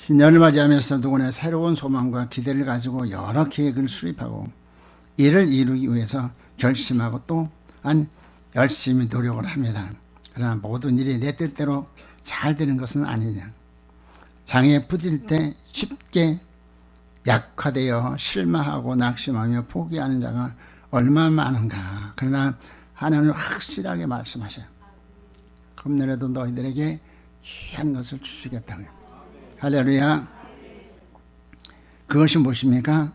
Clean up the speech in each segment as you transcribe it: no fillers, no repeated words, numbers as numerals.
신년을 맞이하면서 누구나 새로운 소망과 기대를 가지고 여러 계획을 수립하고 이를 이루기 위해서 결심하고 또한 열심히 노력을 합니다. 그러나 모든 일이 내 뜻대로 잘 되는 것은 아니냐. 장애에 부딪힐 때 쉽게 약화되어 실망하고 낙심하며 포기하는 자가 얼마나 많은가. 그러나 하나님은 확실하게 말씀하셔요. 금년에도 너희들에게 귀한 것을 주시겠다고요. 할렐루야. 그것이 무엇입니까?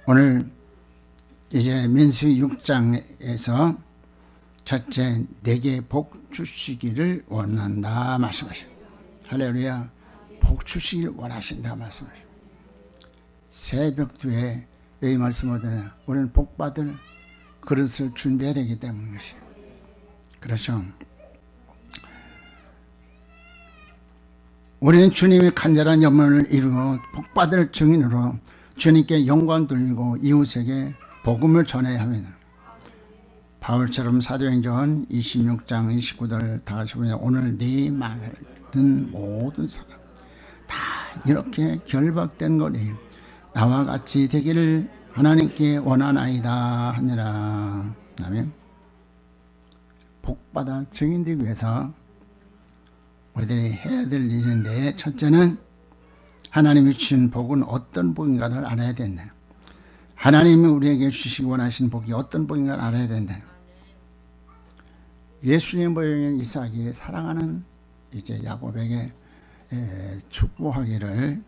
오늘 이제 민수기 6장에서 첫째, 내게 복 주시기를 원한다 말씀하셔요. 할렐루야. 복 주시기를 원하신다 말씀하셔요. 새벽두에 이 말씀을 드려요. 우리는 복받을 그릇을 준비해야 되기 때문인 것이에요. 그렇죠. 우리는 주님의 간절한 염원을 이루고 복받을 증인으로 주님께 영광 돌리고 이웃에게 복음을 전해야 합니다. 바울처럼 사도행전 26장 29절 다 같이 보면 오늘 네 말을 듣는 모든 사람 다 이렇게 결박된 거니 나와 같이 되기를 하나님께 원하나이다 하니라. 아멘. 복받아 증인되기 위해서 우리들이 해야 될 일인데 첫째는 하나님이 주신 복은 어떤 복인가를 알아야 된다. 하나님이 우리에게 주시기 원하신 복이 어떤 복인가를 알아야 된다. 예수님 보행인 이삭이 사랑하는 이제 야곱에게 축복하기를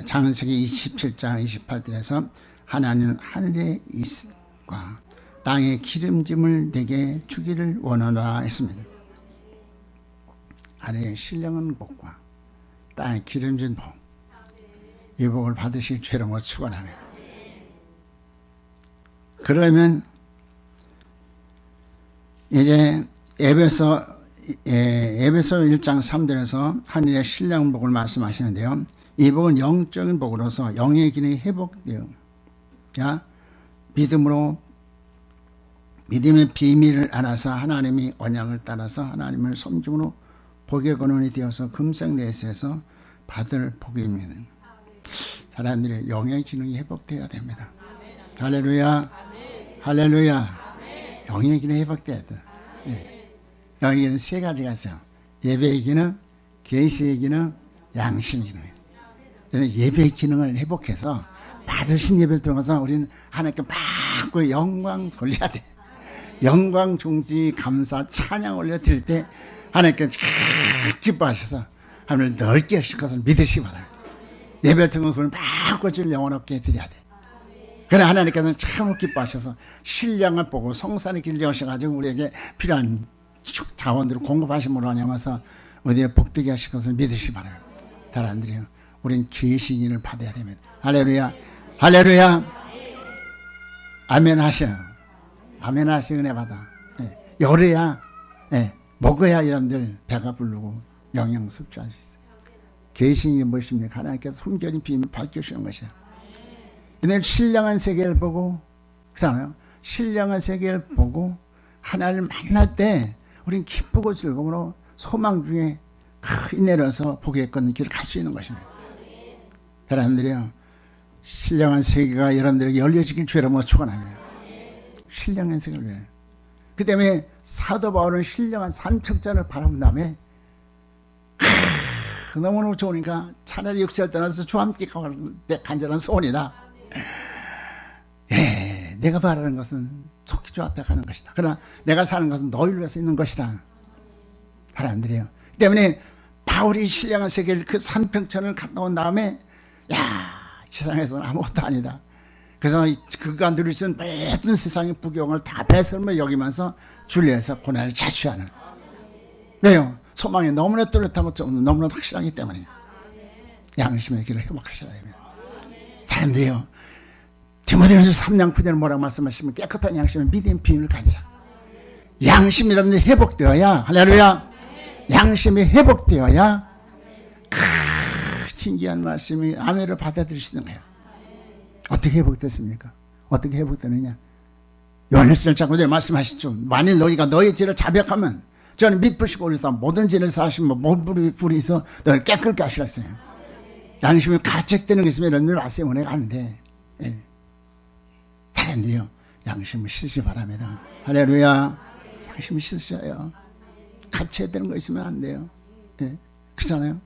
창세기 27장 28절에서 하나님은 하늘의 이슬과 땅의 기름짐을 내게 주기를 원하노라 했습니다. 하늘의 신령한 복과 땅의 기름진 복, 이 복을 받으실 주님으로 축원합니다. 그러면 이제 에베소 1장 3절에서 하늘의 신령한 복을 말씀하시는데요. 이 복은 영적인 복으로서 영의 기능이 회복되어 믿음의 비밀을 알아서 하나님의 언약을 따라서 하나님을 섬김으로 복의 근원이 되어서 금생내에서 받을 복입니다. 사람들의 영의 기능이 회복되어야 됩니다. 할렐루야. 할렐루야. 영의 기능이 회복되어야 돼. 영의 기능 세 가지가 있어요. 예배의 기능, 계시의 기능, 양심의 기능이에요. 예배의 기능을 회복해서 받으신 예배를 들어가서 우리는 하나님께 막 영광 돌려야 돼. 영광, 존귀, 감사, 찬양 올려드릴 때 하나님께 참 기뻐하셔서 하나님을 넓게 하실 것을 믿으시기 바랍니다. 예배를 통해서 막 꽃을 영원롭게 해드려야 돼. 그러나 하나님께서는 참 기뻐하셔서 신령을 보고 성산의 길을 여셔가지고 우리에게 필요한 자원들을 공급하심으로 하면서 우리의 복되게 하실 것을 믿으시기 바랍니다. 사람들이요, 우린 계시인을 받아야 됩니다. 할렐루야. 할렐루야. 아멘 하셔요. 아멘 하시 은혜 받아. 열어야 먹어야 여러분들 배가 부르고 영양 섭취할 수 있어요. 계시인이 무엇입니까? 하나님께서 숨겨진 비밀을 밝혀주시는 것이에요. 이날 신령한 세계를 보고, 그렇잖아요. 신령한 세계를 보고 하나님을 만날 때 우리는 기쁘고 즐거움으로 소망 중에 내려서 복의 걷는 길을 갈 수 있는 것입니다. 여러분들이요, 신령한 세계가 여러분들에게 열려지길 주여로 축원합니다. 신령한 세계를 위해. 그 때문에 사도 바울은 신령한 산책전을 바라본 다음에 너무너무 좋으니까 차라리 육체를 떠나서 주와 함께 갈 때 간절한 소원이다. 내가 바라는 것은 속히 주 앞에 가는 것이다. 그러나 내가 사는 것은 너희를 위해서 있는 것이다. 사람들이요. 그 때문에 바울이 신령한 세계를 그 산평천을 갔다 온 다음에 세상에서는 아무것도 아니다. 그래서 그가 누릴 수 있는 모든 세상의 부경을 다 배설물 여기면서 주님에서 고난을 자취하는. 왜요? 소망이 너무나 뚜렷하고 너무나 확실하기 때문에 양심의 길을 회복하셔야 됩니다. 사람들이요, 디모데전서 3장 9절은 뭐라고 말씀하시면 깨끗한 양심의 믿음의 비밀을 가지자. 양심이 여러분들 회복되어야, 할렐루야, 양심이 회복되어야 신기한 말씀이 아멘을 받아들이시는 거예요. 어떻게 회복됐습니까? 어떻게 회복되느냐? 요한일서 1장 9절에 말씀하시죠. 만일 너희가 너희 죄를 자백하면 저는 미쁘시고 그래서 모든 죄를 사하시면 모든 불이 있어 너희를 깨끗게 하시라 했어요. 양심이 가책되는 게 있으면 여러분들 아세요. 은혜가 안 돼. 예. 사람들이요, 양심을 씻으시 바랍니다. 할렐루야. 양심을 씻으셔요. 가책되는 거 있으면 안 돼요. 예. 그렇잖아요.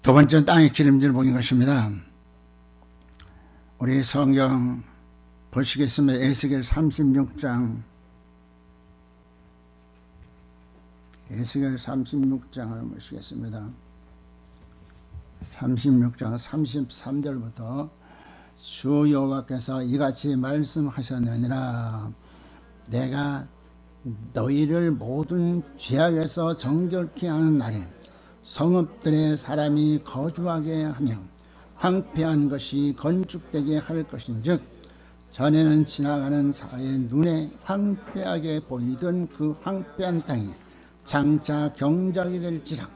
두 번째는 땅의 기름질 복인 것입니다. 우리 성경 보시겠습니다. 에스겔 36장. 에스겔 36장을 보시겠습니다. 36장 33절부터 주 여호와께서 이같이 말씀하셨느니라. 내가 너희를 모든 죄악에서 정결케 하는 날에 성읍들의 사람이 거주하게 하며 황폐한 것이 건축되게 할 것인즉, 전에는 지나가는 자의 눈에 황폐하게 보이던 그 황폐한 땅이 장차 경작이 될지라.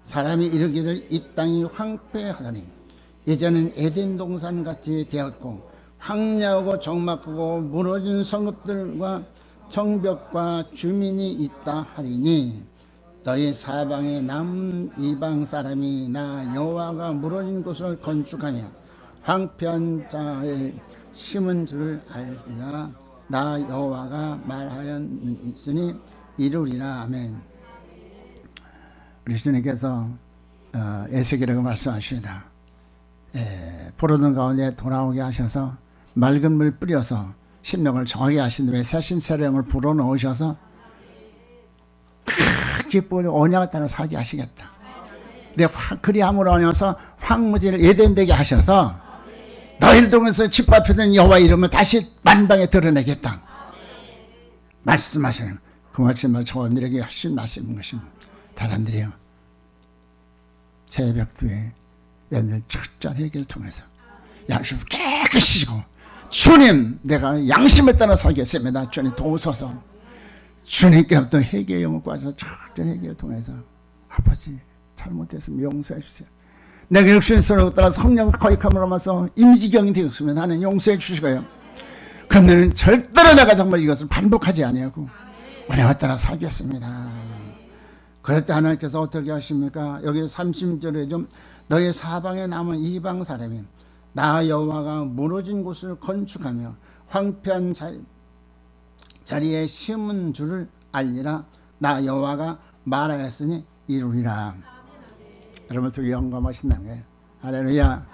사람이 이르기를 이 땅이 황폐하더니 이제는 에덴 동산 같이 되었고 황량하고 적막하고 무너진 성읍들과 성벽과 주민이 있다 하리니, 너희 사방에 남은 이방 사람이 나 여호와가 무너진 곳을 건축하며 황폐한 자의 심은 줄을 알리라. 나 여호와가 말하였으니 이루리라. 아멘. 우리 주님께서 에스겔에게 말씀하십니다. 포로등 가운데 돌아오게 하셔서 맑은 물 뿌려서 심령을 정하게 하신 다음에 새신 세령을 불어넣으셔서 기쁘고 언약을 따라 살게 하시겠다. 근데 그리함으로 하면서 황무지를 에덴되게 하셔서 너희를 통해서 짓밟히던 여호와 이름을 다시 만방에 드러내겠다 말씀하셔요. 그 말씀을 저들에게 하신 말씀인 것입니다. 사람들이요, 새벽 2에 여러분들 철저한 회개를 통해서 양심을 깨끗이 씻고, 주님 내가 양심을 따라 살겠습니다. 주님 도우소서. 주님께부터 회개의 영을 구하셔서 철저한 회개를 통해서, 아버지 잘못했으면 용서해 주세요. 내가 육신의 소리를 따라 성령을 거역함으로 하면서 임지경이 되었으면 하나님 용서해 주시고요. 그러면 절대로 내가 정말 이것을 반복하지 아니하고 은혜와 따라 살겠습니다. 그럴 때 하나님께서 어떻게 하십니까? 여기 30절에 좀 너희 사방에 남은 이방 사람이 나 여호와가 무너진 곳을 건축하며 황폐한 자리에 심은 줄을 알리라. 나 여호와가 말하였으니 이루리라. 여러분 되게 영감하신다는 거예요. 할렐루야.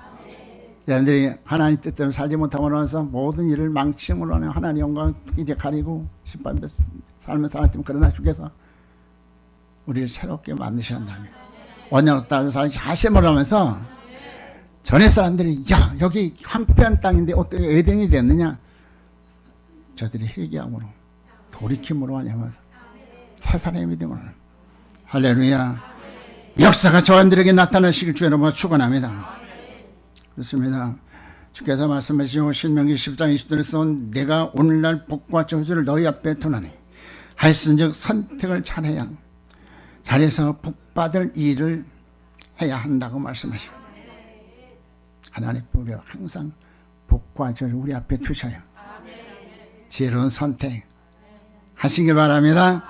여러분들이 하나님 뜻대로 살지 못함으로 해서 모든 일을 망침으로 하는 하나님 영광을 이제 가리고 삶을 살았지만, 그러나 주께서 우리를 새롭게 만드셨다면 원형을 따라 살게 하심으로 하면서 전에 사람들이 야 여기 황폐한 땅인데 어떻게 에덴이 됐느냐, 저들이 회개함으로 돌이킴으로 하냐면서 새 사람의 믿음으로. 할렐루야. 역사가 저들에게 나타나시길 주의 이름으로 축원합니다. 그렇습니다. 주께서 말씀하시고 신명기 10장 20절에서 내가 오늘날 복과 저주를 너희 앞에 두나니 하였은즉 선택을 잘해서 복받을 일을 해야 한다고 말씀하시고, 하나님 우리가 항상 복과 저주를 우리 앞에 두셔요. 지혜로운 선택 하시길 바랍니다.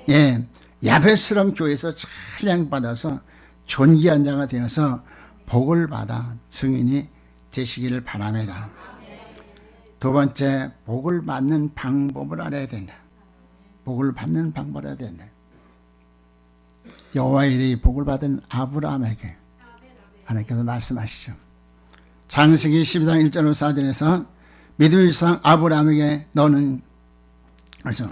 예, 야벳스러운 교회에서 찬양받아서 존귀한 자가 되어서 복을 받아 증인이 되시기를 바랍니다. 두 번째, 복을 받는 방법을 알아야 된다. 복을 받는 방법을 알아야 된다. 여호와의 일이 복을 받은 아브라함에게 하나님께서 말씀하시죠. 창세기 12장 1절로 4절에서 믿음의 조상 아브라함에게 너는, 그래서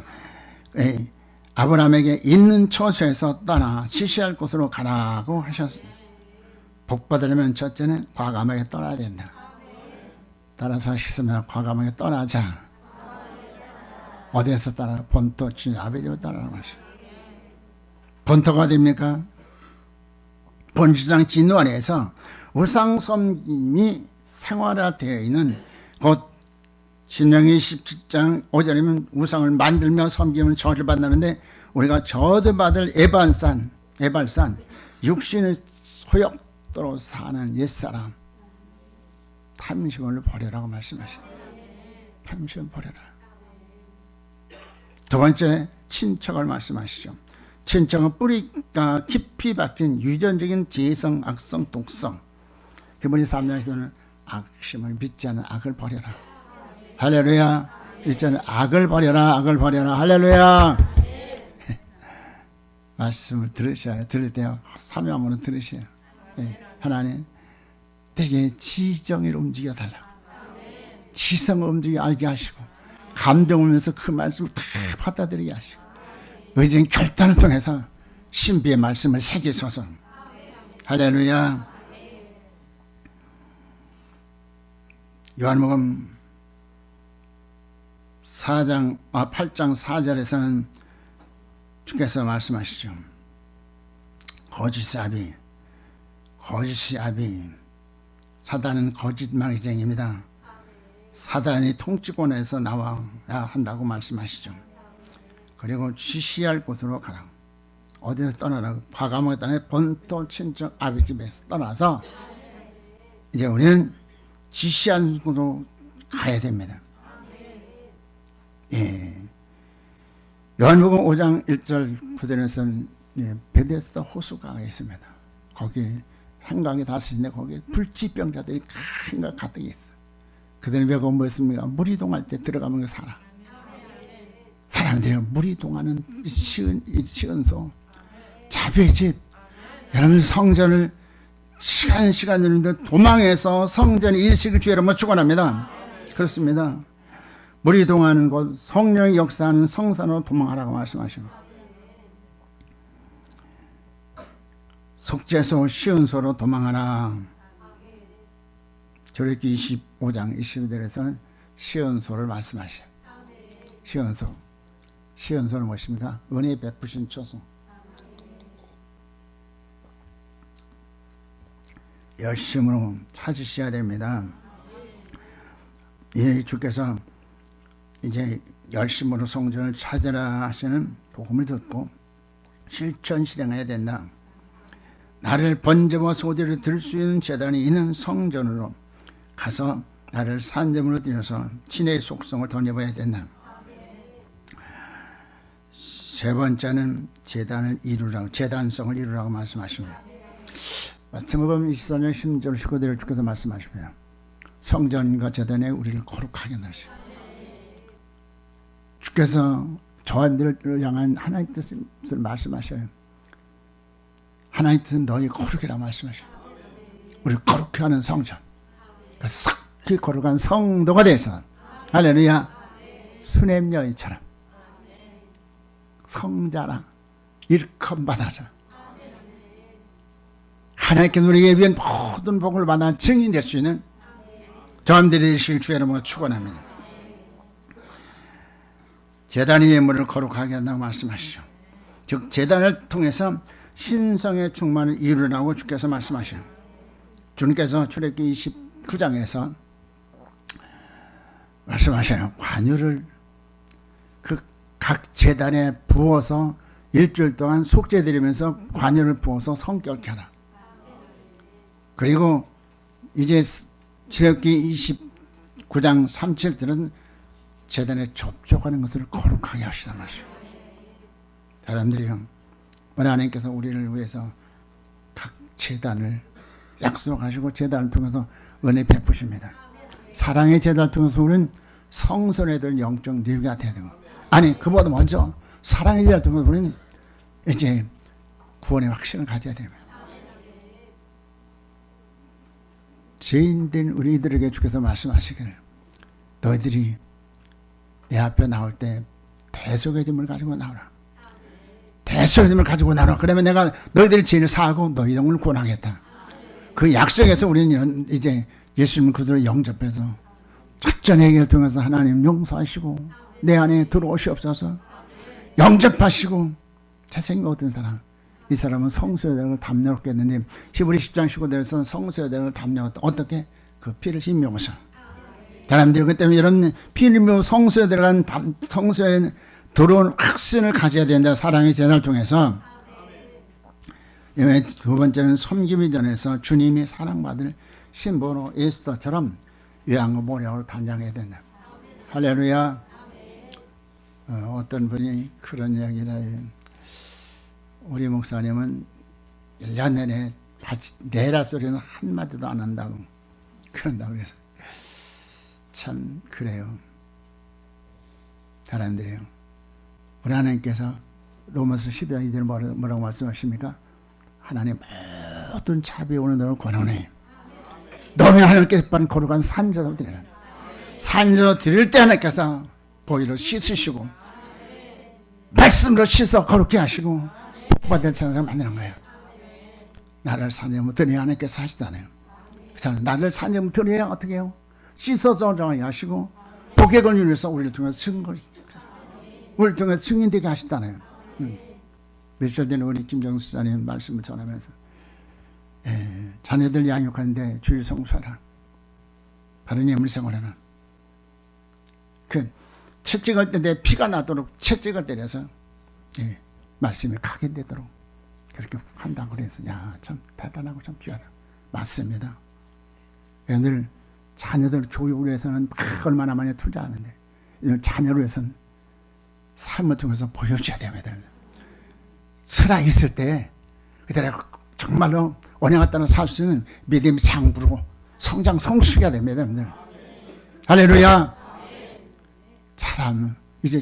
아브라함에게 있는 처소에서 떠나 지시할 곳으로 가라고 하셨습니다. 복 받으려면 첫째는 과감하게 떠나야 된다. 따라서 하시면 과감하게 떠나자. 어디에서 떠나? 본토 아베리로 떠나는 것이죠. 본토가 됩니까? 본주장 진노 아래에서 우상 섬김이 생활화되어 있는 곧 신명기 17장 5절이면 우상을 만들며 섬기면 저주를 받는데, 우리가 저주받을 에발산 육신의 소욕대로 사는 옛사람 탐심을 버려라고 말씀하십니다. 탐심을 버려라. 두 번째, 친척을 말씀하시죠. 친정은 뿌리가 깊이 박힌 유전적인 재성, 악성, 독성. 그분이 3장에서는 악심을 믿지 않는 악을 버려라. 할렐루야. 믿지 않는 악을 버려라. 악을 버려라. 할렐루야. 말씀을 들으셔야 들을 때요. 사명함으로 들으셔야. 하나님 되게 지정을 움직여 달라. 지성을 움직여 알게 하시고 감동을 하면서 그 말씀을 다 받아들이게 하시고 의진 결단을 통해서 신비의 말씀을 새기소서. 할렐루야. 요한복음 8장 4절에서는 주께서 말씀하시죠. 거짓이 아비. 사단은 거짓말쟁이입니다. 사단이 통치권에서 나와야 한다고 말씀하시죠. 그리고 지시할 곳으로 가라. 어디서 떠나라. 과감하게 떠나 본토 친정 아비 집에서 떠나서 이제 우리는 지시한 곳으로 가야 됩니다. 예. 요한복음 5장 1절 9절에서는 베데스다 호수가 있습니다. 거기 행강이 다스리는데 거기에 불치병자들이 한가 가득 있어. 그들은 왜 뭐였습니까? 무리동할 때 들어가면 살아. 사람들이 무리동하는 시은소, 자비의 집. 여러분 성전을 시간을 도망해서 성전의 일식을 주의하면 축원합니다. 그렇습니다. 무리동하는 곳, 성령의 역사하는 성산으로 도망하라고 말씀하시고 속죄소, 시은소로 도망하라. 출애굽기 25장 20절에서는 시은소를 말씀하셔요. 시은소는 무엇입니까? 은혜 베푸신 초소. 열심으로 찾으셔야 됩니다. 이 주께서 이제 열심으로 성전을 찾으라 하시는 복음을 듣고 실천 실행해야 된다. 나를 번제와 소제를 들 수 있는 제단이 있는 성전으로 가서 나를 산제물로 드려서 친의 속성을 던져봐야 된다. 세 번째는 제단을 이루라고, 제단성을 이루라고 말씀하십니다. 마태복음 24장 10절 19절을 주께서 말씀하십니다. 성전과 제단에 우리를 거룩하게 하시고 주께서 저한들을 향한 하나님의 뜻을 말씀하셔요. 하나님의 뜻은 너희 거룩이라 말씀하셔요. 우리 거룩해 하는 성전. 그래서 삭히 거룩한 성도가 되어서 할렐루야. 수냄 여인처럼 성자라 일컬음 받아서 하나님께서 우리에게 위한 모든 복을 받아 증인될 수 있는 저함들이 되실 주의 이름으로 축원합니다. 제단의 예물을 거룩하게 한다고 말씀하시죠. 즉 제단을 통해서 신성의 충만을 이루라고 주께서 말씀하시죠. 주님께서 출애굽기 29장에서 말씀하셔요. 관유를 그 각 제단에 부어서 일주일 동안 속죄드리면서 관유를 부어서 성결케 하라. 그리고 이제 출애굽기 29장 37절은 제단에 접촉하는 것을 거룩하게 하시다 말이죠. 사람들이요, 우리 하나님께서 우리를 위해서 각 제단을 약속하시고 제단을 통해서 은혜 베푸십니다. 사랑의 제단을 통해서 우리는 성전에 들 영적 뇌가 되야 되고, 아니 그보다 먼저 사랑의 제단을 통해서 우리는 이제 구원의 확신을 가져야 됩니다. 죄인된 우리들에게 주께서 말씀하시기를 너희들이 내 앞에 나올 때 대속의 짐을 가지고 나오라. 대속의 짐을 가지고 나오라. 그러면 내가 너희들 죄를 사하고 너희 영혼을 구원하겠다. 그 약속에서 우리는 이제 예수님 그들을 영접해서 작전 해결을 통해서 하나님 용서하시고 내 안에 들어오시옵소서. 영접하시고 자생이 얻은 사람, 이 사람은 성소에 대한 걸 담력하게 했는데 히브리 10장 15절에서는 성소에 대한 걸 담력했다. 어떻게? 그 피를 힘입어서. 사람들이 그 때문에 이런 피를 힘입어 성소에 들어간 성소에 들어온 확신을 가져야 된다. 사랑의 제단을 통해서. 두 번째는 섬김이 전에서 주님이 사랑받을 신부로 에스더처럼 외양과 모략으로 단장해야 된다. 할렐루야. 어떤 분이 그런 이야기를 해요. 우리 목사님은 1년 내내 내라 소리는 한마디도 안 한다고 그런다고 그래서 참 그래요. 사람들이요. 우리 하나님께서 로마서 12장 2절에 뭐라고 말씀하십니까? 하나님 모든 자비에 오는 너를 권하네. 너는 하나님께서 빠른 거룩한 산저로 드리라. 산저 드릴 때 하나님께서 보혈로 씻으시고 말씀으로 씻어 거룩게 하시고 복받을 사람을 만드는 거예요. 나를 산저로 드려야 하나님께서 하시잖아요. 그래서 나를 산저로 드려야 어떻게 해요? 씻어서 정하게 하시고 복의 권위를 위해서 우리를 통해서 증거를 우리를 통해서 증인되게 하시잖아요. 며칠 전에 우리 김정수 사님 말씀을 전하면서 자녀들 양육하는데 주일 성수하라. 바른 예물 생활하라. 채 찍을 때 내 피가 나도록 채 찍어 때려서 말씀이 각인되도록 그렇게 한다고 그래서 야, 참 대단하고 참 귀하다. 맞습니다. 늘 자녀들 교육을 위해서는 얼마나 많이 투자하는데 자녀를 위해서는 삶을 통해서 보여줘야 됩니다. 살아있을 때 그들의 정말로 원형에 따라 살 수 있는 믿음이 장부르고 성장 성숙해야 됩니다. 여러분들. 할렐루야. 사람 이제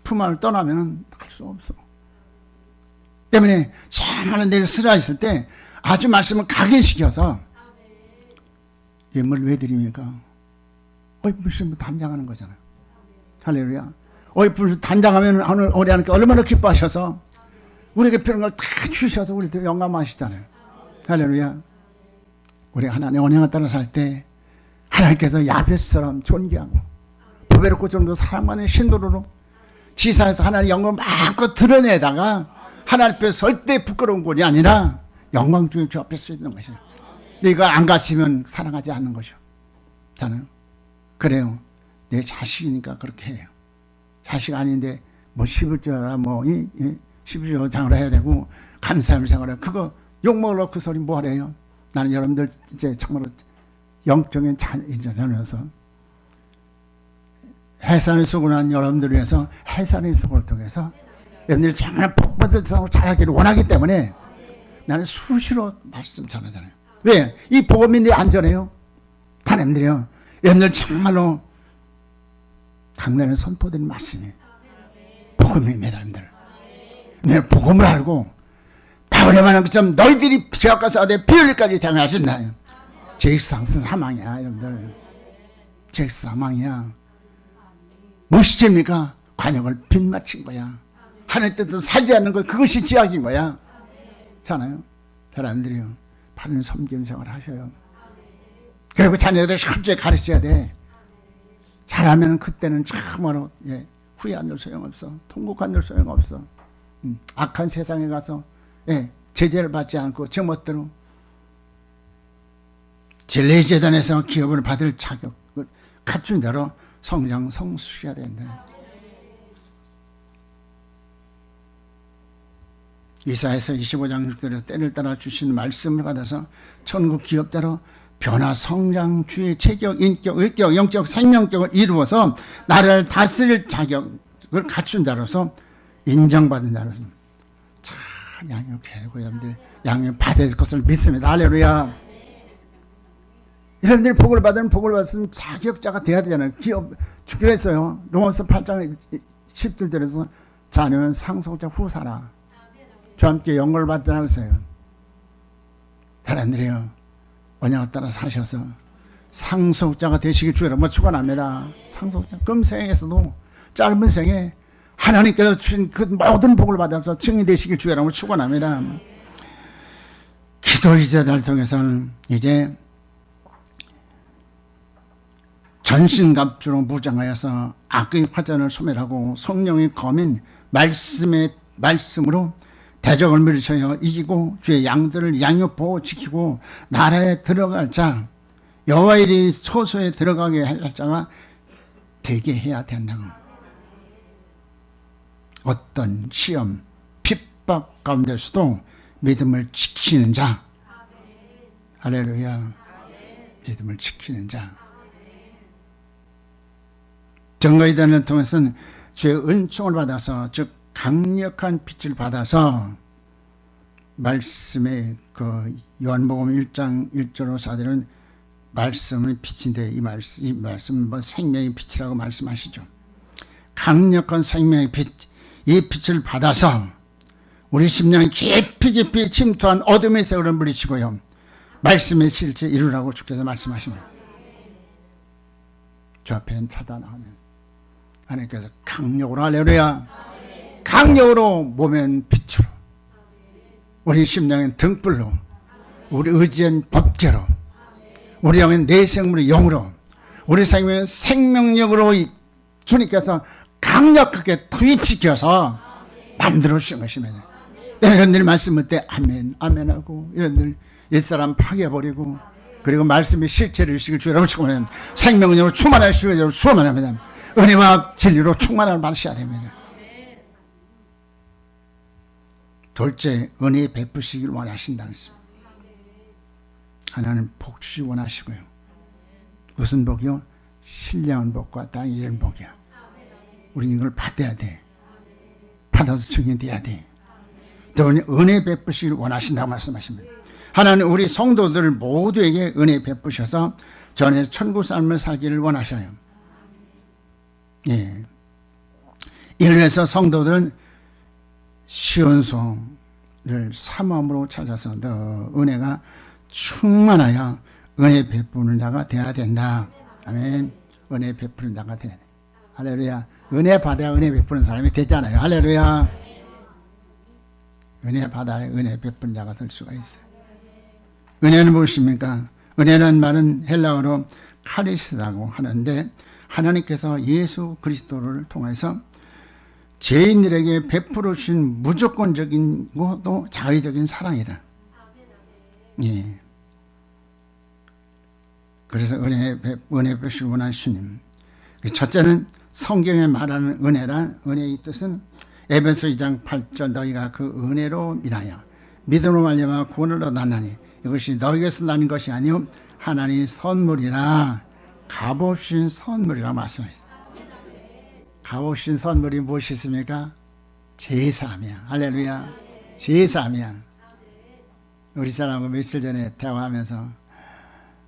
품 안을 떠나면 할 수 없어. 때문에 정말 내일 살아있을 때 아주 말씀을 각인시켜서 예물을 왜 드립니까? 어이풀심을 단장하는 거잖아요. 할렐루야. 어이풀 단장하면 우리 하나님께 얼마나 기뻐하셔서 우리에게 필요한 걸 다 주셔서 우리도 영감하시잖아요. 할렐루야. 우리 하나님 언약에 따라 살 때 하나님께서 야벳처럼 존귀하고 보배롭고 좀더 사랑하는 신도로 지사에서 하나님의 영광을 마음껏 드러내다가 하나님 앞에 설 때 부끄러운 곳이 아니라 영광 중에 주 앞에 서 있는 것이에요. 이걸 안 가시면 사랑하지 않는 것이요. 저는 그래요. 내 자식이니까 그렇게 해요. 자식 아닌데 뭐 11조라 뭐 12조 장을 해야 되고 감사함을 생활해. 그거 욕먹으러 그 소리 뭐 하래요? 나는 여러분들 이제 정말로 영적인 자녀여서 해산의 수고한 여러분들을 위해서 해산의 수고를 통해서 여러분들이 정말 복받을 사람을 잘하기를 원하기 때문에 나는 수시로 말씀 전하잖아요. 왜? 이 복음이 내 안전해요. 하나님들이요. 여러분들 정말로 강단에 선포된 말씀이 복음입니다. 여러분들. 내 복음을 알고 바울의 말한 것처럼 너희들이 죄악과 싸우되 비열까지 당하신다. 죄악상은 사망이야. 여러분들. 죄악사망이야. 무엇이입니까? 관역을 빗맞힌 거야. 하나님 뜻을 살지 않는 것, 그것이 죄악인 거야. 잖아요. 사람들이요. 바른 섬기는 생활을 하셔요. 그리고 자녀들 철저히 가르쳐야 돼. 잘하면 그때는 참으로 후회한들 소용없어. 통곡한들 소용없어. 악한 세상에 가서 제재를 받지 않고 제 멋대로 진리재단에서 기업을 받을 자격을 갖춘 대로 성장 성숙해야 된다. 이사야서 25장 6절에서 때를 따라 주신 말씀을 받아서 천국 기업자로 변화 성장 주의 체격 인격 의격 영적 생명격을 이루어서 나를 다스릴 자격을 갖춘 자로서 인정받은 자로서 잘 양육해야 되고 여러분들 양육 받을 것을 믿습니다. 할렐루야. 여러분들이 복을 받으면 복을 받으면 자격자가 돼야 되잖아요. 기업 그랬어요. 로마서 8장 10절에서 자녀는 상속자 후사라. 저와 함께 영광을 받으라고 했어요. 사람들이요. 언약을 따라 사셔서 상속자가 되시길 주여 뭐 축원합니다. 상속자. 금생에서도 짧은 생에 하나님께서 주신 그 모든 복을 받아서 증인 되시길 주여 뭐 축원합니다. 기도 이제를 통해서는 이제 전신갑주로 무장하여서 악의 화전을 소멸하고 성령의 검인 말씀으로 대적을 물리쳐서 이기고 주의 양들을 양육 보호 지키고 나라에 들어갈 자 여호와의 일이 소소에 들어가게 할 자가 되게 해야 된다고. 어떤 시험 핍박 가운데서도 믿음을 지키는 자. 할렐루야. 믿음을 지키는 자. 증거이단을 통해서는 주의 은총을 받아서 즉 강력한 빛을 받아서 말씀의 그 요한복음 1장 1절로 4절은 말씀은 빛인데 이 말씀은 뭐 생명의 빛이라고 말씀하시죠. 강력한 생명의 빛, 이 빛을 받아서 우리 심령이 깊이 침투한 어둠의 세월을 물리치고요, 말씀의 실체 이루라고 주께서 말씀하십니다. 저 앞에 차단하면 하나님께서 강력으로, 할렐루야, 강력으로 몸엔 빛으로, 우리 심령엔 등불로, 우리 의지엔 법궤로, 우리 영은 내생물의 영으로, 우리 생명은 생명력으로 주님께서 강력하게 투입시켜서 만들어 주신 것입니다. 여러분들이 말씀을 때 아멘 아멘하고 여러분들 옛사람 파괴해버리고 그리고 말씀의 실체를 의식을 주라고 축원합니다. 생명력으로 충만하시고 축원합니다. 은혜와 진리로 충만함을 받으셔야 됩니다. 둘째, 은혜 베푸시길 원하신다는 것입니다. 하나는 복 주시 원하시고요. 무슨 복이요? 신령한 복과 땅 이런 복이야. 우리는 이걸 받아야 돼. 받아서 증인돼야 돼. 저는 은혜 베푸시길 원하신다고 말씀하십니다. 하나님 우리 성도들 모두에게 은혜 베푸셔서 전에 천국 삶을 살기를 원하셔요. 예. 이를 위해서 성도들은 시온성을 사모함으로 찾아서 너 은혜가 충만하여 은혜 베푸는 자가 되어야 된다. 아멘. 은혜 베푸는 자가 되어야 돼. 할렐루야. 은혜 받아야 은혜 베푸는 사람이 되잖아요. 할렐루야. 은혜 받아야 은혜 베푸는 자가 될 수가 있어요. 은혜는 무엇입니까? 은혜라는 말은 헬라어로 카리스라고 하는데 하나님께서 예수 그리스도를 통해서 죄인들에게 베풀어 주신 무조건적인 것도 자의적인 사랑이다. 예. 그래서 은혜 베푸시기 원하는 주님. 첫째는 성경에 말하는 은혜란, 은혜의 뜻은 에베소 2장 8절 너희가 그 은혜로 인하여 믿음으로 말미암아 구원을 얻었나니 이것이 너희에게서 나는 것이 아니요 하나님의 선물이라. 값없인 선물이라 말씀합니다. 값없인 선물이 무엇이 있습니까? 제사함이야. 할렐루야. 제사함이야. 우리 사람하고 며칠 전에 대화하면서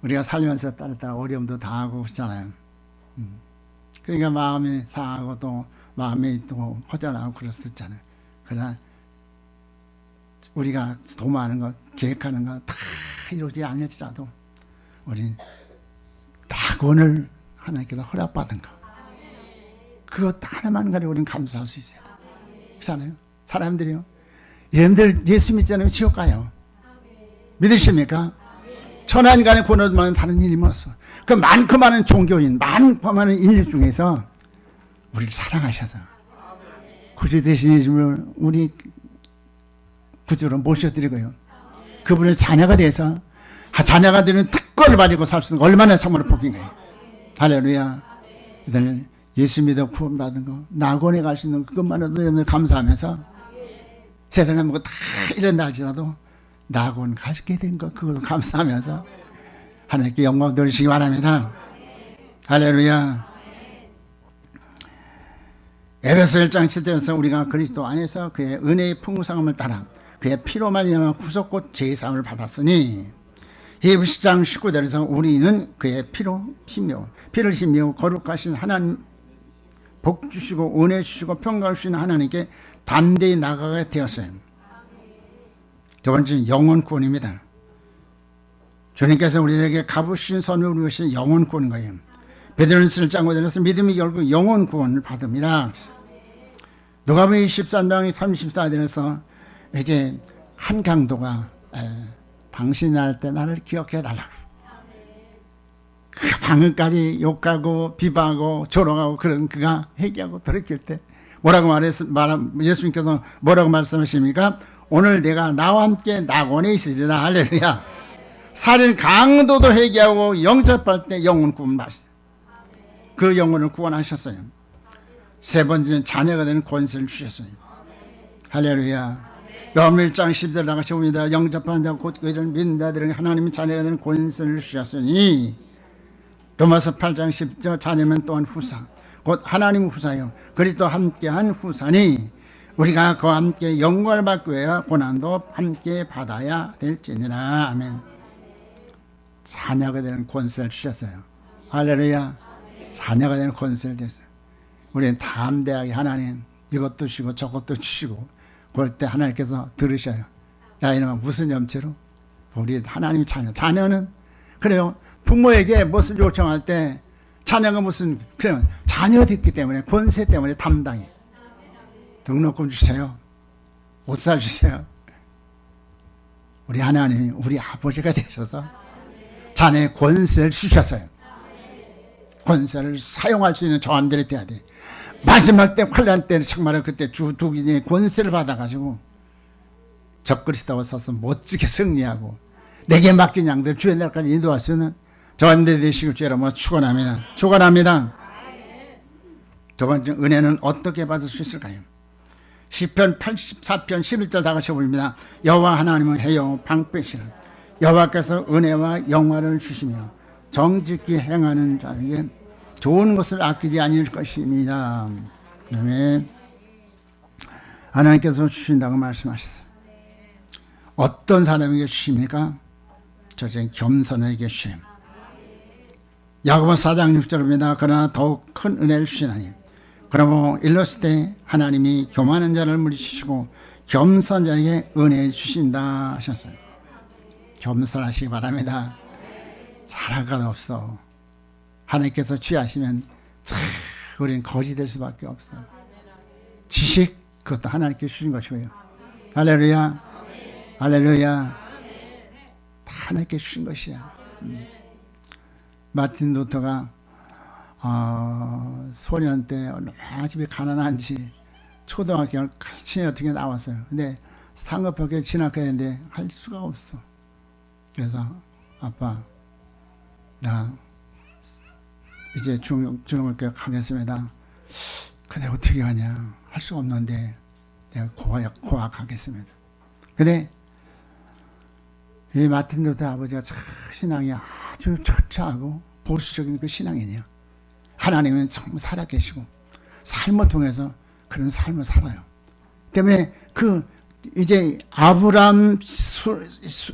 우리가 살면서 따로따로 어려움도 당하고 그렇잖아요. 그러니까 마음이 상하고 또 마음이 또 허전하고 그럴 수 있잖아요. 그러나 우리가 도모하는 것, 계획하는 것 다 이루어지지 않을지라도 우리는 낙원을 하나님께서 허락받은 것, 그것 하나만 가지고 우리는 감사할 수 있어요. 그렇잖아요. 사람들이요, 여러분들 예수 믿지 않으면 지옥 가요. 믿으십니까? 천하인간의 구원을 다른 일이 없어. 그 많고 많은 종교인, 많고 많은 인류 중에서 우리를 사랑하셔서 구주 대신에 우리 구주로 모셔드리고요, 그분의 자녀가 돼서 자녀가 되는 특권을 가지고 살 수 있는 얼마나 정말 복인 거예요. 할렐루야. 이들 예수 믿어 구원받은 거, 낙원에 갈 수 있는 그것만으로도 감사하면서 세상에 뭐다 이런다 할지라도 낙원 가게 된 거, 그걸 감사하면서 하나님께 영광 돌리시기 바랍니다. 할렐루야. 에베소 1장 7절에서 우리가 그리스도 안에서 그의 은혜의 풍성함을 따라 그의 피로 말미암아 구속곧 제사함을 받았으니, 히브리서 10장 19절에서 우리는 그의 피로 힘며 피를 힘며 거룩하신 하나님, 복 주시고 은혜 주시고 평강 주시는 하나님께 담대히 나아가게 되었어요. 두 번째는 영혼 구원입니다. 주님께서 우리에게 값으신 선물을 주신 영혼 구원인 거예요. 베드로전서 1장 5절에서 믿음이 결국 영혼 구원을 받음이라. 누가복음 23장 34절에서 이제 한 강도가 당신이 날 때 나를 기억해 달라고, 그 방금까지 욕하고 비방하고 조롱하고 그런 그가 회개하고 돌이킬 때 뭐라고 예수님께서 뭐라고 말씀하십니까? 오늘 내가 나와 함께 낙원에 있으리라. 할렐루야. 살인 강도도 회개하고 영접할 때 영혼 구원 받으셨어요. 그 영혼을 구원하셨어요. 세 번째는 자녀가 되는 권세를 주셨어요. 할렐루야. 요한복음 1장 10절 나가시 봅니다. 영접하는 자 곧 그를 믿는 자들에게 하나님의 자녀가 되는 권세를 주셨으니, 로마서 8장 10절 자녀면 또한 후사 곧 하나님 후사요 그리스도와 함께한 후사니 우리가 그와 함께 영광을 받기 위하여 고난도 함께 받아야 될지니라. 아멘. 자녀가 되는 권세를 주셨어요. 할렐루야. 자녀가 되는 권세를 주셨어요. 우리는 담대하게 하나님 이것도 주시고 저것도 주시고 그럴 때 하나님께서 들으셔요. 야 이놈아 무슨 염치로? 우리 하나님의 자녀는 그래요. 부모에게 무엇을 요청할 때 자녀가 무슨 그냥 자녀 됐기 때문에 권세 때문에 담당해. 등록금 주세요. 옷 사 주세요. 우리 하나님이 우리 아버지가 되셔서 자녀의 권세를 주셨어요. 권세를 사용할 수 있는 저함들이 돼야 돼. 마지막 때 환난 때는 정말 그때 주 두기니 권세를 받아가지고 적그리스도와 서서 멋지게 승리하고 내게 맡긴 양들 주의 날까지 인도할 수 있는 저함들이 되시길 주의 이름으로 축원합니다. 축원합니다. 두 번째 은혜는 어떻게 받을 수 있을까요? 시편 84편 11절 다 같이 보입니다. 여호와 하나님은 해요 방패시라. 여호와께서 은혜와 영화를 주시며 정직히 행하는 자에게 좋은 것을 아끼지 아니할 것입니다. 아멘. 하나님께서 주신다고 말씀하셨어요. 어떤 사람에게 주십니까? 저는 겸손에게 주심. 야고보 4장 6절입니다. 그러나 더욱 큰 은혜를 주시나니 그러므로 일렀을 때 하나님이 교만한 자를 물리치시고 겸손한 자에게 은혜 주신다 하셨어요. 겸손하시기 바랍니다. 잘할 건 없어. 하나님께서 취하시면 우리는 거지 될 수밖에 없어요. 지식 그것도 하나님께 주신 것이고요. 할렐루야. 할렐루야. 다 하나님께 주신 것이야. 마틴 루터가 소년 때 얼마나 집이 가난한지 초등학교 같이 어떻게 나왔어요. 근데 상급학교에 진학해야 되는데 할 수가 없어. 그래서 아빠 나 이제 중학교 가겠습니다. 근데 어떻게 하냐. 할 수가 없는데 내가 고학하겠습니다. 근데 이 마틴 루터 아버지가 신앙이 아주 철저하고 보수적인 그 신앙이네요. 하나님은 정말 살아계시고 삶을 통해서 그런 삶을 살아요. 때문에 그 이제 아브람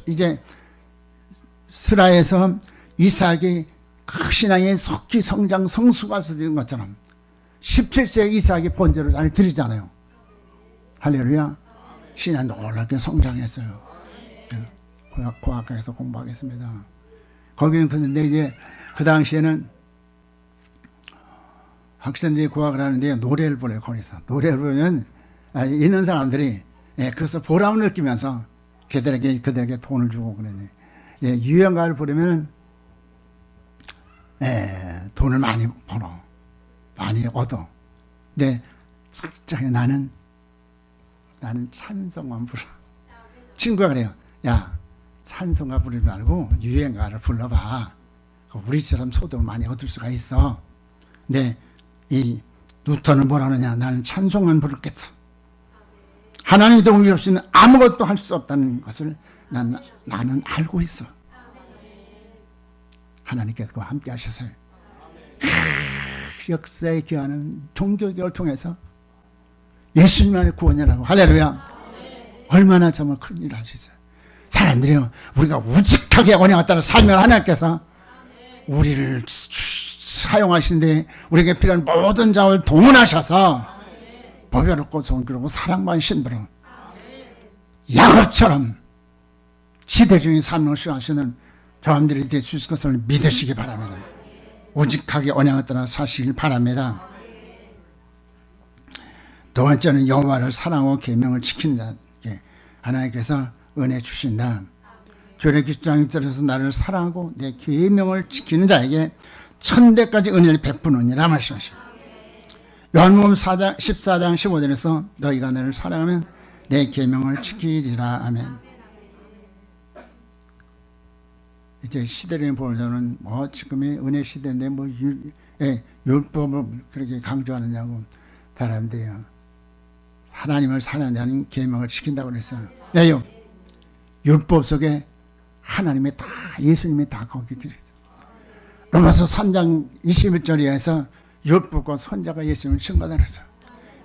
이제 스라에서 이삭이 그 신앙의 석기 성장 성수가 된 것처럼 17세 이삭이 번제를 잘 드리잖아요. 할렐루야. 신앙 놀랍게 성장했어요. 고학교에서 공부하겠습니다. 거기는 근데 이제 그 당시에는 학생들이 고학을 하는데 노래를 부르요. 거기서 노래를 부르면 있는 사람들이 그것을 보람을 느끼면서 그들에게 돈을 주고 그러네. 유행가를 부르면 돈을 많이 벌어, 많이 얻어. 근데 솔직히 나는 찬송만 불러. 친구가 그래요. 야, 찬송가 부르지 말고 유행가를 불러봐. 우리처럼 소득을 많이 얻을 수가 있어. 근데 이 루터는 뭐라 그러냐. 나는 찬송만 부르겠어. 하나님의 도움이 없이는 아무것도 할 수 없다는 것을 나는 알고 있어. 하나님께서 그와 함께 하셨어요. 역사에 기하는 종교개혁을 통해서 예수님만의 구원이라고. 할렐루야. 얼마나 정말 큰 일을 하셨어요. 사람들이요, 우리가 우직하게 언약에 따라 살면 하나님께서 우리를 사용하시는데 우리에게 필요한 모든 자원을 동원하셔서 보배롭고 존귀롭고 사랑받은 신부로 야곱처럼 시대적인 삶을 수행하시는 저함들이 될 수 있을 것을 믿으시기 바랍니다. 우직하게 언약에 따라 사시길 바랍니다. 두 번째는 여호와를 사랑하고 계명을 지키는 자에게 하나님께서 은혜 주신다. 주의 규章에 따라서 나를 사랑하고 내 계명을 지키는 자에게 천대까지 은혜를 베푸느니라 말씀하십니다. 요한복음 14장 15절에서 너희가 나를 사랑하면 내 계명을 지키리라. 아멘. 이제 시대를 보자면 지금의 은혜 시대인데 율법을 그렇게 강조하느냐고 사람들이요. 하나님을 사랑하는 계명을 지킨다고 그랬어요. 네요. 율법 속에 하나님의 다 예수님이 다 거기 계셨어요. 로마서 3장 21절에서 율법과 선자가 예수님을 증거하였어요.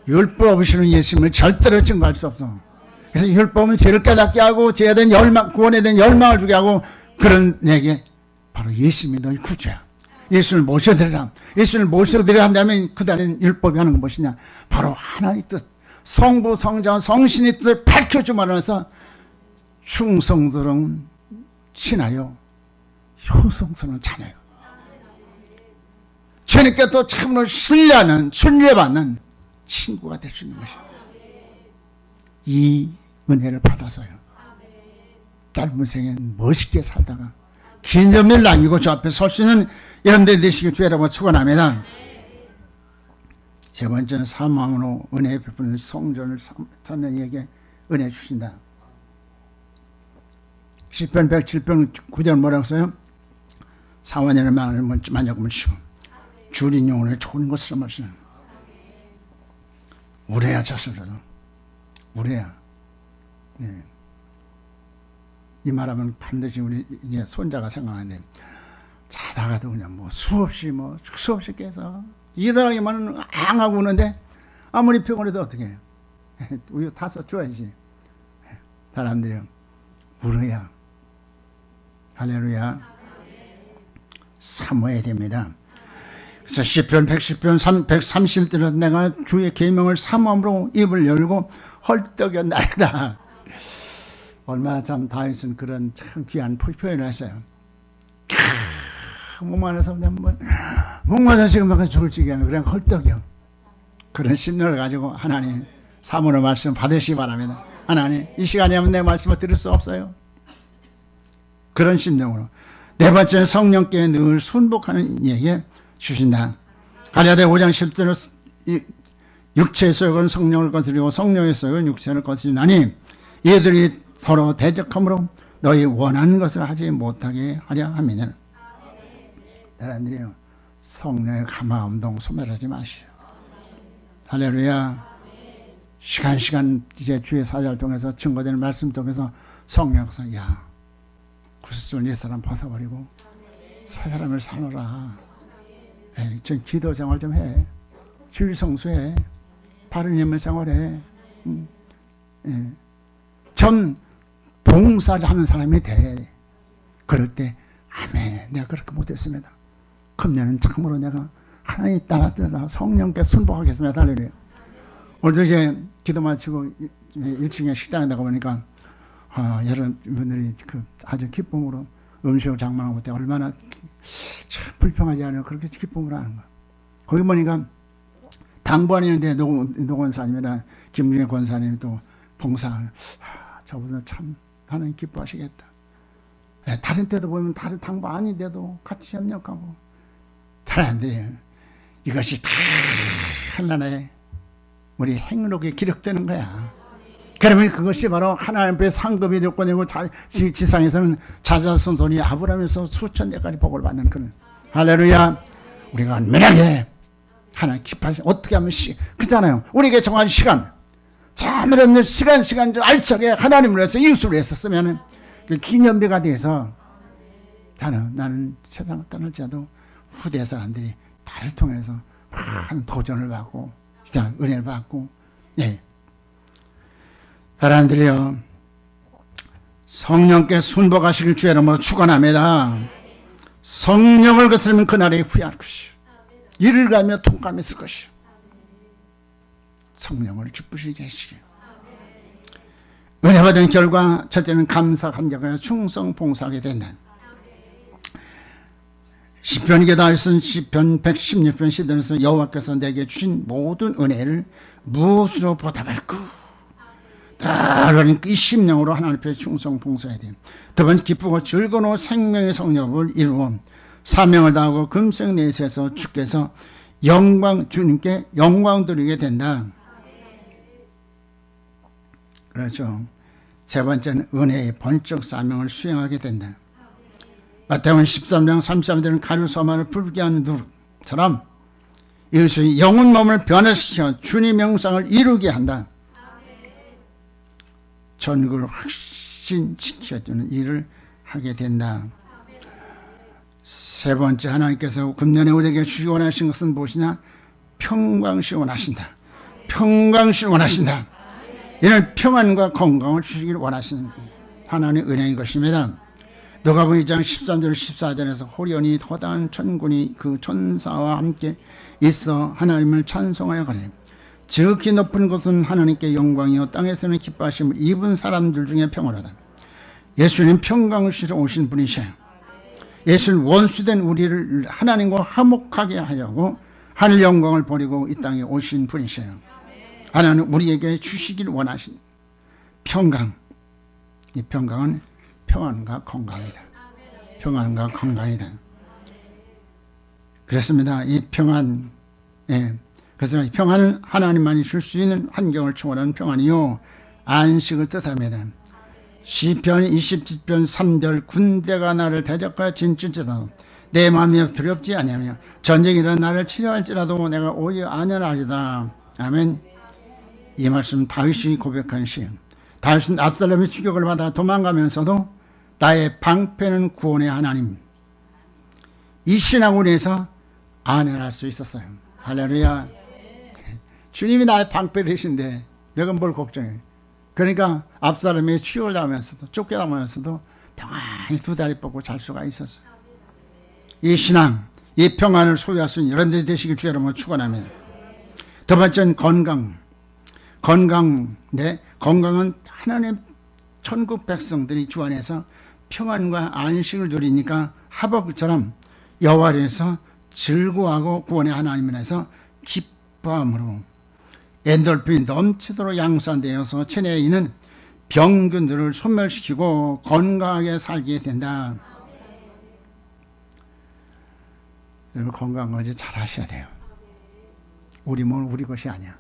율법 없이는 예수님을 절대로 증거할 수 없어. 그래서 율법은 죄를 깨닫게 하고 죄에 대한 열망, 구원에 대한 열망을 주게 하고, 그런 내게 바로 예수님이 너희 구주야. 예수를 모셔드리라. 예수를 모셔드려야 한다면 그 다음에 율법이 하는 건 무엇이냐? 바로 하나님의 뜻, 성부, 성자, 성신의 뜻을 밝혀주면서 충성스러운 친하여 효성스러운 자녀요. 주님께 또 참으로 신뢰하는, 순례받는 친구가 될 수 있는 것이에요. 이 은혜를 받아서요, 짧은 생에 멋있게 살다가 긴 점을 남기고 저 앞에 설 수 있는 여러분들 되시길 주의 이름으로 축원합니다. 세 번째는 사모함으로 은혜의 베푸는 성전을 찾는 이에게 은혜 주신다. 시편 107편 9절 뭐라고 써요? 사원에는 만족을 치고 주린 영혼에 좋은 것을 마시는. 우레야 졌으라도 우레야. 네. 이 말하면 반드시 우리 이제 손자가 생각하는데, 자다가도 그냥 뭐 수없이 깨서 일어나기만 앙하고 우는데 아무리 피곤해도 어떻게 해요? 우유 타서 줘야지. 사람들이 울어야, 할렐루야, 사모해야 됩니다. 그래서 시편 110편 130절에서 내가 주의 계명을 사모함으로 입을 열고 헐떡였나이다. 얼마나 참 다윗은 그런 참 귀한 표현을 했어요. 목마르서 그냥 목마르서 지금 막 죽을 지경에 그냥 헐떡여. 그런 심령을 가지고 하나님 사모의 말씀 받으시기 바랍니다. 하나님, 이 시간에 하면 내 말씀을 들을 수 없어요. 그런 심령으로. 네 번째는 성령께 늘 순복하는 이에게 주신다. 갈라디아 5장 10절은 육체의 소욕은 성령을 거스리고 성령의 소욕은 육체를 거스리나니 이들이 서로 대적함으로 너희 원하는 것을 하지 못하게 하려 함이니라. 사람들이요, 성령의 감화운동 소멸하지 마시오. 할렐루야. 시간 이제 주의 사자를 통해서 증거되는 말씀 속에서 성령께서 야, 구슬 옛 사람 벗어버리고 새 사람을 사노라. 좀 기도 생활 좀 해. 주일 성수해. 바른 힘을 생활해. 좀 봉사를 하는 사람이 돼. 그럴 때 아멘, 내가 그렇게 못했습니다. 그럼 나는 참으로 내가 하나님 따라 성령께 순복하겠습니다. 할렐루야. 오늘도 이제 기도 마치고 1층에 식당에 나가보니까 여러분들이 아주 기쁨으로 음식을 장만하고 때 얼마나 참 불평하지 않아요. 그렇게 기쁨으로 하는 거야. 거기 보니까 당부하는데 노 권사님이나 김중혜 권사님이 또 봉사, 저분들 참 하나님 기뻐하시겠다. 다른 때도 보면 다른 당부 아닌데도 같이 협력하고. 사람들이 이것이 다 하나의 우리 행록에 기록되는 거야. 그러면 그것이 바로 하나님 앞에 상급이 되고 되고 지상에서는 자자손손이 아브라함에서 수천 대까지 복을 받는 그런. 할렐루야. 우리가 만약에 하나님 기뻐하시 어떻게 하면 그렇잖아요. 우리에게 정한 시간, 참을 없는 시간 알차게 하나님을 위해서 이웃을 위해서 쓰면은 그 기념비가 돼서 나는 세상을 떠날지라도 후대 사람들이 나를 통해서 많은 도전을 받고 은혜를 받고. 예. 사람들이요, 성령께 순복하시길 주의 이름으로 축원합니다. 성령을 거스르면 그날에 후회할 것이요, 이를 가며 통감이 있을 것이요. 성령을 기쁘시게 하시길. 은혜 받은 결과 첫째는 감사 감격하여 충성 봉사하게 된다. 시편에게 다윗은 시편 116편 10절에서 여호와께서 내게 주신 모든 은혜를 무엇으로 보답할까? 그러니까 이 심령으로 하나님 앞에 충성 봉사해야 돼요. 두 번째, 기쁘고 즐거운 생명의 성령을 이루어 사명을 다하고 금생내세에서 주께서 주님께 영광 드리게 된다. 그렇죠. 세 번째는 은혜의 번쩍 사명을 수행하게 된다. 마태복음 13장 33절은 가룟소만을 불게 하는 누룩처럼 이것이 영혼 몸을 변화시켜 주님의 형상을 이루게 한다. 전국을 확신시켜주는 일을 하게 된다. 세 번째, 하나님께서 금년에 우리에게 주시기 원하신 것은 무엇이냐? 평강시 원하신다. 평강을 원하신다. 이는 평안과 건강을 주시기를 원하시는 하나님의 은혜인 것입니다. 누가복음 2장 13절 14절에서 호련히 허다한 천군이 그 천사와 함께 있어 하나님을 찬송하여 가니 지극히 높은 곳은 하나님께 영광이요 땅에서는 기뻐하심을 입은 사람들 중에 평안하다. 예수님 평강을 주시러 오신 분이셔요. 예수는 원수된 우리를 하나님과 화목하게 하려고 하늘 영광을 버리고 이 땅에 오신 분이셔요. 하나님 우리에게 주시길 원하신 평강. 이 평강은 평안과 건강이다. 평안과 건강이다. 그렇습니다. 이 평안, 그래서 평안은 하나님만이 줄 수 있는 환경을 초월하는 평안이요 안식을 뜻합니다. 시편 20편 3절 군대가 나를 대적하여 진출지라도 내 마음이 두렵지 아니하며 전쟁이 일어나 나를 치료할지라도 내가 오히려 안전하리다. 아멘. 이 말씀 다윗이 고백한 시. 다윗은 압살롬의 추격을 받아 도망가면서도 나의 방패는 구원의 하나님. 이 신앙으로 인해서 안전할 수 있었어요. 할렐루야. 주님이 나의 방패 되신데 내가 뭘 걱정해. 그러니까 압살롬의 추격을 당하면서도 쫓겨나면서도 평안히 두 다리 뻗고 잘 수가 있었어요. 이 신앙, 이 평안을 소유할 수 있는 여러분들이 되시길 주의 이름으로 축원합니다. 두 번째는 건강. 건강인데 건강은 하나님 천국 백성들이 주 안에서 평안과 안식을 누리니까 하박국처럼 여호와에서 즐거워하고 구원의 하나님에서 기뻐함으로 엔돌핀이 넘치도록 양산되어서 체내에 있는 병균들을 소멸시키고 건강하게 살게 된다. 여러분 건강관리 잘 하셔야 돼요. 우리 몸은 우리 것이 아니야.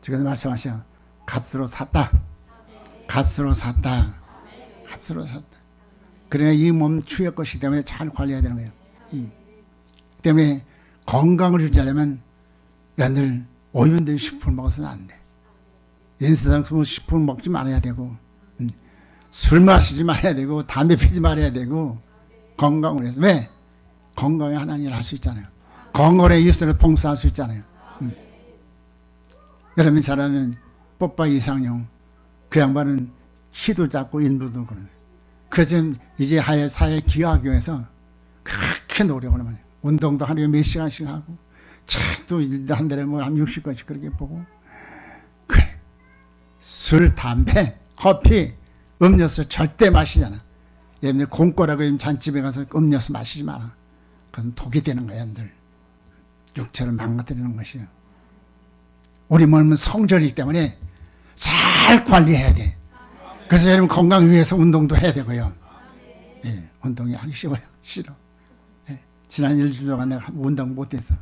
지금 말씀하셔. 값으로 샀다. 값으로 샀다. 값으로 샀다. 그래야 이 몸 주의 것이기 때문에 잘 관리해야 되는 거예요. 때문에 건강을 유지하려면 여러분들 오염된 식품을 먹어서는 안 돼. 인스당 식품을 먹지 말아야 되고 술 마시지 말아야 되고 담배 피지 말아야 되고 건강을 위해서. 왜? 건강에 하나님을 할 수 있잖아요. 건강에 이웃을 봉사할 수 있잖아요. 여러분이 잘 아는 뽀빠 이상용 그 양반은 키도 작고 인부도 그러네. 그래서 이제 사회 기하교에서 그렇게 노력을 하면 운동도 하루에 몇 시간씩 하고 책도 한 달에 뭐 한 60권씩 그렇게 보고 그래. 술, 담배, 커피, 음료수 절대 마시잖아. 여러분들 공과라고 잔집에 가서 음료수 마시지 마라. 그건 독이 되는 거야. 여러분들 육체를 망가뜨리는 것이에요. 우리 몸은 성전이기 때문에 잘 관리해야 돼. 그래서 여러분 건강 위해서 운동도 해야 되고요. 예, 운동이 하기 싫어. 예, 지난 일주일 동안 내가 운동 못해서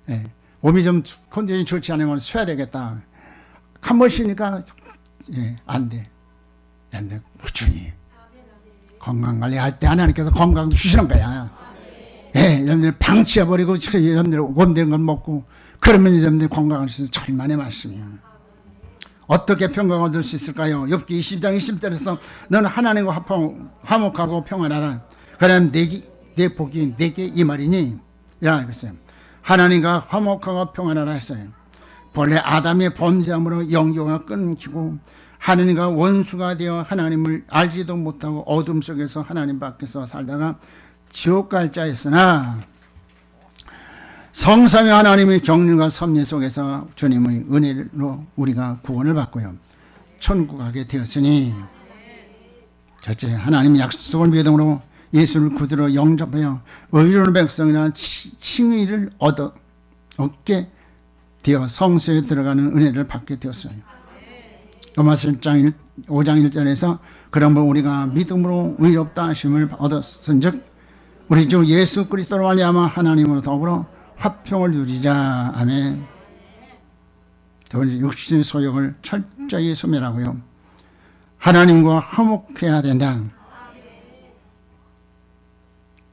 예, 몸이 좀 컨디션이 좋지 않으면 쉬어야 되겠다. 한 번 쉬니까 예, 안 돼. 근데 꾸준히 건강 관리할 때 하나님께서 건강도 주시는 거야. 예, 여러분들 방치해버리고 여러분들 원되는 걸 먹고 그러면 여러분들 건강할 수 있는 절만의 말씀이야. 어떻게 평강을 얻을 수 있을까요? 욥기 20장 20절에서 너는 하나님과 화목하고 평안하라. 그러면 내 복이 내게 이 말이니 이라고 했어요. 하나님과 화목하고 평안하라 했어요. 본래 아담의 범죄함으로 영교가 끊기고 하나님과 원수가 되어 하나님을 알지도 못하고 어둠 속에서 하나님 밖에서 살다가 지옥 갈 자였으나 성삼위 하나님의 경륜과 섭리 속에서 주님의 은혜로 우리가 구원을 받고요. 천국 가게 되었으니 첫째 하나님의 약속을 믿음으로 예수를 구주로 영접하여 의로운 백성이나 칭의를 얻게 되어 성소에 들어가는 은혜를 받게 되었어요. 로마서 5장 1절에서 그러므로 우리가 믿음으로 의롭다 하심을 얻었은즉 우리 주 예수 그리스도로 말미암아 하나님으로 더불어 화평을 누리자. 아멘. 두 번째 육신의 소욕을 철저히 소멸하고요. 하나님과 화목해야 된다.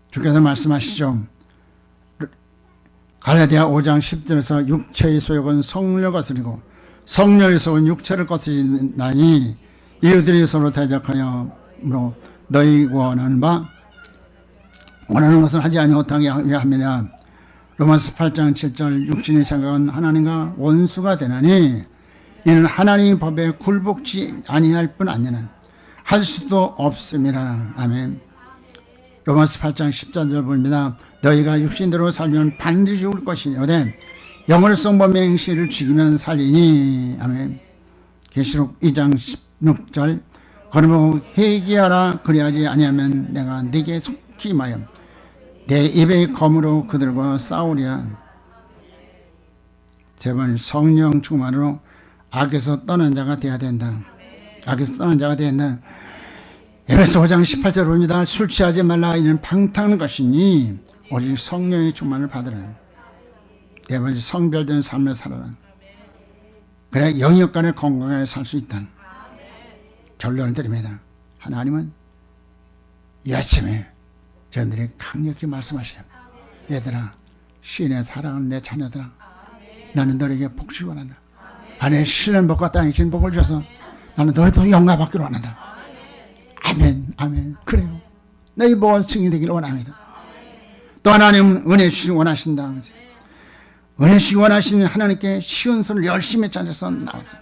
주께서 말씀하시죠. 갈라디아 5장 10절에서 육체의 소욕은 성령을 거스리고 성령의 소욕은 육체를 거스리나니 이들이 서로 대적하여 너희 원하는 것을 하지 아니하게 하느냐. 로마서 8장 7절 육신의 생각은 하나님과 원수가 되나니 이는 하나님의 법에 굴복지 아니할 뿐 아니라 할 수도 없음이라. 아멘. 로마서 8장 14절 봅니다. 너희가 육신대로 살면 반드시 죽을 것이니오되 영으로서 몸의 행실을 죽이면 살리니. 아멘. 계시록 2장 16절 그러므로 회개하라. 그리하지 아니하면 내가 네게 속히 임하여 내 입의 검으로 그들과 싸우리라. 제발 성령 충만으로 악에서 떠난 자가 되어야 된다. 악에서 떠난 자가 되어야 된다. 에베소 5장 18절 봅니다. 술 취하지 말라. 이는 방탕한 것이니 오직 성령의 충만을 받으라. 네 번째, 성별된 삶을 살아라. 그래 영역간에 건강하게 살 수 있다. 결론을 드립니다. 하나님은 이 아침에 저들이 강력히 말씀하셔요. 얘들아, 신의 사랑하는 내 자녀들아, 나는 너에게 복주기 원한다. 아내 신을 먹고 땅에 진 복을 줘서 나는 너희도 영광 받기를 원한다. 아멘, 아멘. 그래요. 너희 복은 승리되기를 원합니다. 또 하나님은 은혜 주시기 원하신다. 은혜 주시기 원하시는 하나님께 쉬운 소리를 열심히 찾아서 나와서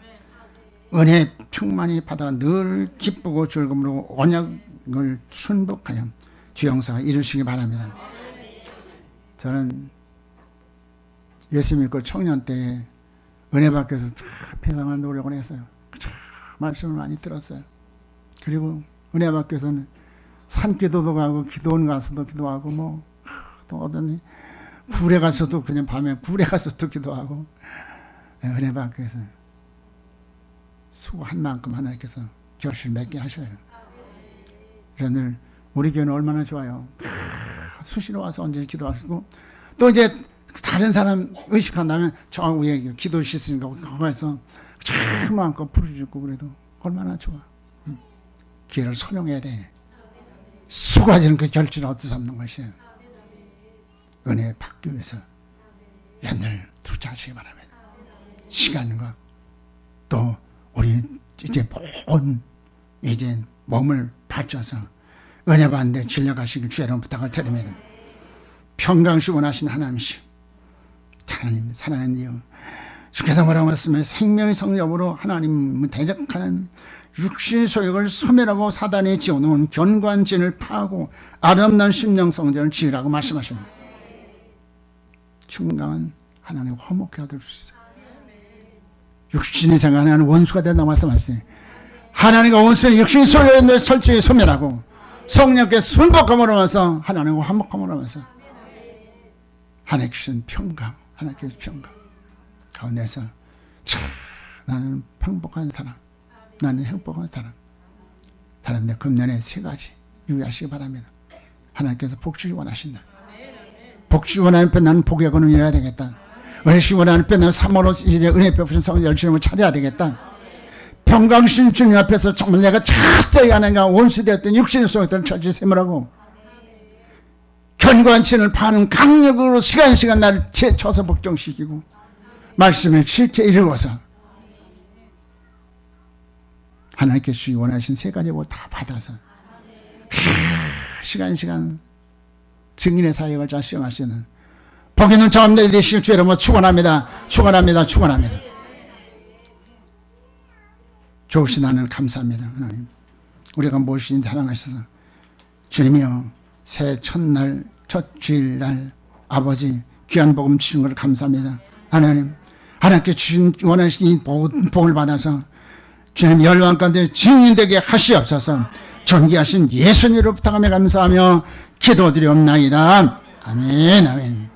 은혜 충만히 받아 늘 기쁘고 즐거움으로 언약을 순복하여 주 영사가 이루시기 바랍니다. 저는 예수 믿고 청년 때에 은혜 받기 위해서 참 배상한 노력을 했어요. 참 말씀을 많이 들었어요. 그리고 은혜 받기 위해서는 산기도도 가고 기도원 가서도 기도하고 또 어떤 굴에 가서도 그냥 밤에 굴에 가서도 기도하고 은혜 받기 위해서 수고한 만큼 하나님께서 결실 맺게 하셔요. 그래서 우리 교회는 얼마나 좋아요. 수시로 와서 언제 기도하시고 또 이제 다른 사람 의식한다면 저 위에 기도실 있으니까 거기서 참 마음껏 부르짖고 그래도 얼마나 좋아. 기회를 선용해야 돼. 수고하지는 그 결실을 얻어 삼는 것이에요. 은혜 받기 위해서 연을 투자하시기 바랍니다. 시간과 또 우리 이제 온 이제 몸을 바쳐서 은혜 받는데 진력하시길 주여러분 부탁을 드립니다. 평강시 원하신 하나님이시오. 하나님 사랑하는 이유 주께서 뭐라고 말씀해 생명의 성령으로 하나님을 대적하는 육신의 소욕을 소멸하고 사단에 지어놓은 견고한진을 파하고 아름다운 심령 성전을 지으라고 말씀하십니다. 충강은 하나님 화목해 얻을 수 있어요. 육신의 생각하는 원수가 된다고 말씀하시네. 하나님과 원수의 육신의 소욕을 설정에 소멸하고 성령께 순복함으로 하면서 하나님과 화목함으로 하면서 하나님께 주신 평강, 하나님께 주신 평강 가운데서 참 나는 행복한 사람, 나는 행복한 사람. 다른데 금년에 3가지 유의하시기 바랍니다. 하나님께서 복주기 원하신다. 복주기 원하는 편 나는 복의 권을 이뤄야 되겠다. 은혜시 원하는 편 나는 3월로 이제 은혜 베푸신 성령 열심을 찾아야 되겠다. 평강신 주님 앞에서 정말 내가 철저히 하나님과 원수되었던 육신의 소욕들을 철저히 세물하고 견고한 신을 파는 강력으로 시간 나를 쳐서 복종시키고 말씀을 실제 이루어서 하나님께 주시 원하신 3가지 뭐 다 받아서 시간 증인의 사역을 잘 수행하시는 복 있는 자원들이 되시길 주 여러분 축원합니다. 좋으신 하나님 감사합니다. 하나님 우리가 무엇인지 사랑하셔서 주님이여 새 첫날 첫 주일날 아버지 귀한 복음 주신 것을 감사합니다. 하나님 하나님께 주신 원하신 이 복을 받아서 주님 열방 가운데 증인되게 하시옵소서. 존귀하신 예수님으로 부탁하며 감사하며 기도드리옵나이다. 아멘.